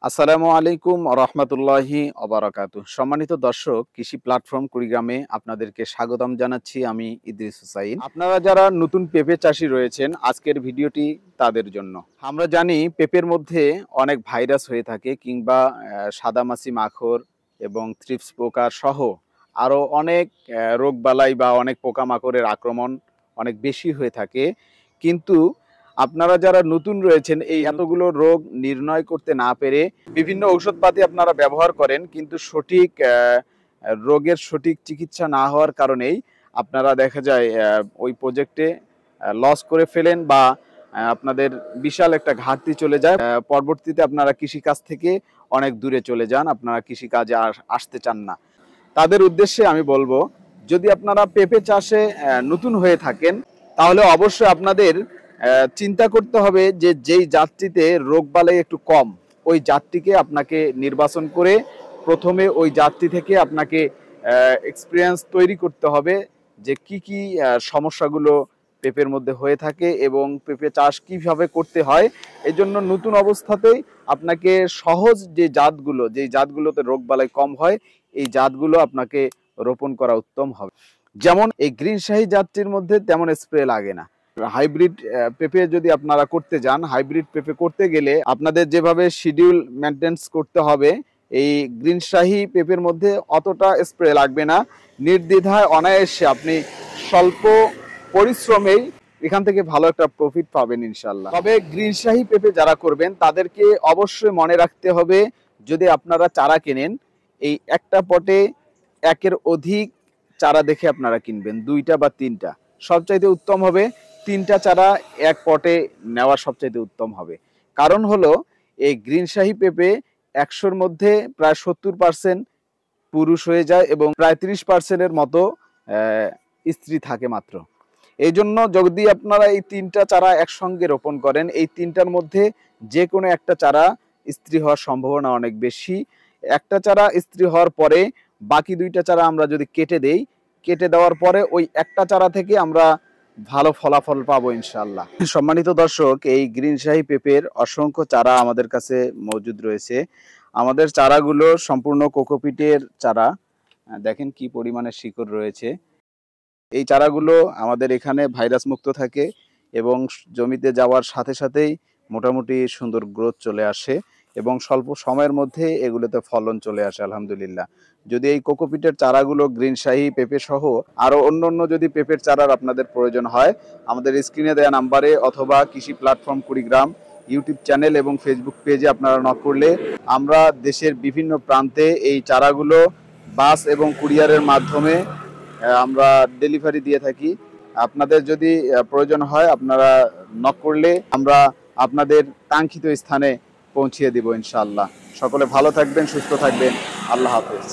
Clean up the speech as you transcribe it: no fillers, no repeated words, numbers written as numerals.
আসসালামু আলাইকুম রহমতুল্লাহি অবরাকাতুহ। সম্মানিত দর্শক, কৃষি প্ল্যাটফর্ম কুড়িগ্রামে আপনাদেরকে স্বাগতম জানাচ্ছি। আমি ইদ্রিস হুসাইন। আপনারা যারা নতুন পেঁপে চাষি রয়েছেন, আজকের ভিডিওটি তাদের জন্য। আমরা জানি পেঁপের মধ্যে অনেক ভাইরাস হয়ে থাকে, কিংবা সাদামাছি মাখর এবং থ্রিপস পোকা সহ আরও অনেক রোগবালাই বা অনেক পোকামাকড়ের আক্রমণ অনেক বেশি হয়ে থাকে। কিন্তু আপনারা যারা নতুন রয়েছেন, এই এতগুলো রোগ নির্ণয় করতে না পেরে বিভিন্ন ঔষধপাতি আপনারা ব্যবহার করেন, কিন্তু সঠিক রোগের সঠিক চিকিৎসা না হওয়ার কারণেই আপনারা দেখা যায় ওই প্রজেক্টে লস করে ফেলেন, বা আপনাদের বিশাল একটা ঘাটতি চলে যায়। পরবর্তীতে আপনারা কৃষিকাজ থেকে অনেক দূরে চলে যান, আপনারা কৃষিকাজে আর আসতে চান না। তাদের উদ্দেশ্যে আমি বলবো, যদি আপনারা পেঁপে চাষে নতুন হয়ে থাকেন, তাহলে অবশ্যই আপনাদের চিন্তা করতে হবে যে যেই জাতটিতে রোগবালাই একটু কম, ওই জাতটিকে আপনাকে নির্বাচন করে প্রথমে ওই জাতটি থেকে আপনাকে এক্সপিরিয়েন্স তৈরি করতে হবে যে কি কি সমস্যাগুলো পেঁপের মধ্যে হয়ে থাকে এবং পেঁপে চাষ কিভাবে করতে হয়। এই জন্য নতুন অবস্থাতেই আপনাকে সহজ যে জাতগুলো, যেই জাতগুলোতে রোগবালাই কম হয়, এই জাতগুলো আপনাকে রোপণ করা উত্তম হবে। যেমন এই গ্রিন শাহি জাতটির মধ্যে তেমন স্প্রে লাগে না। হাইব্রিড পেঁপে যদি আপনারা করতে যান, হাইব্রিড পেঁপে করতে গেলে আপনাদের যেভাবে শিডিউল মেনটেন্স করতে হবে, এই গ্রিন শাহি পেঁপের মধ্যে অতটা স্প্রে লাগবে না। নির্দ্বিধায় অনায়াসে আপনি স্বল্প পরিশ্রমেই এখান থেকে ভালো একটা প্রফিট পাবেন ইনশাল্লাহ। তবে গ্রিন শাহি পেঁপে যারা করবেন তাদেরকে অবশ্যই মনে রাখতে হবে, যদি আপনারা চারা কেনেন, এই একটা পটে একের অধিক চারা দেখে আপনারা কিনবেন, 2টা বা 3টা। সবচাইতে উত্তম হবে 3টা চারা এক পটে নেওয়া, সবচাইতে উত্তম হবে। কারণ হলো, এই গ্রিন শাহি পেঁপে 100-র মধ্যে প্রায় 70% পুরুষ হয়ে যায় এবং প্রায় 30%-এর মতো স্ত্রী থাকে মাত্র। এই জন্য যদি আপনারা এই 3টা চারা একসঙ্গে রোপণ করেন, এই 3টার মধ্যে যে কোনো একটা চারা স্ত্রী হওয়ার সম্ভাবনা অনেক বেশি। একটা চারা স্ত্রী হওয়ার পরে বাকি 2টা চারা আমরা যদি কেটে দেই, কেটে দেওয়ার পরে ওই একটা চারা থেকে আমরা ভালো ফলাফল পাবো ইনশাল্লাহ। সম্মানিত দর্শক, এই গ্রিন শাহি পেঁপের অসংখ্য চারা আমাদের কাছে মজুদ রয়েছে। আমাদের চারাগুলো সম্পূর্ণ কোকোপিটের চারা। দেখেন কি পরিমাণে শিকড় রয়েছে। এই চারাগুলো আমাদের এখানে ভাইরাস মুক্ত থাকে এবং জমিতে যাওয়ার সাথে সাথেই মোটামুটি সুন্দর গ্রোথ চলে আসে এবং স্বল্প সময়ের মধ্যে এগুলোতে ফলন চলে আসে আলহামদুলিল্লাহ। যদি এই কোকোপিটের চারাগুলো গ্রিন শাহি পেঁপে সহ আরও অন্য যদি পেঁপের চারার আপনাদের প্রয়োজন হয়, আমাদের স্ক্রিনে দেওয়া নাম্বারে অথবা কৃষি প্ল্যাটফর্ম কুড়িগ্রাম ইউটিউব চ্যানেল এবং ফেসবুক পেজে আপনারা নক করলে আমরা দেশের বিভিন্ন প্রান্তে এই চারাগুলো বাস এবং কুরিয়ারের মাধ্যমে আমরা ডেলিভারি দিয়ে থাকি। আপনাদের যদি প্রয়োজন হয়, আপনারা নক করলে আমরা আপনাদের কাঙ্ক্ষিত স্থানে পৌঁছিয়ে দিব ইনশাআল্লাহ। সকলে ভালো থাকবেন, সুস্থ থাকবেন। আল্লাহ হাফেজ।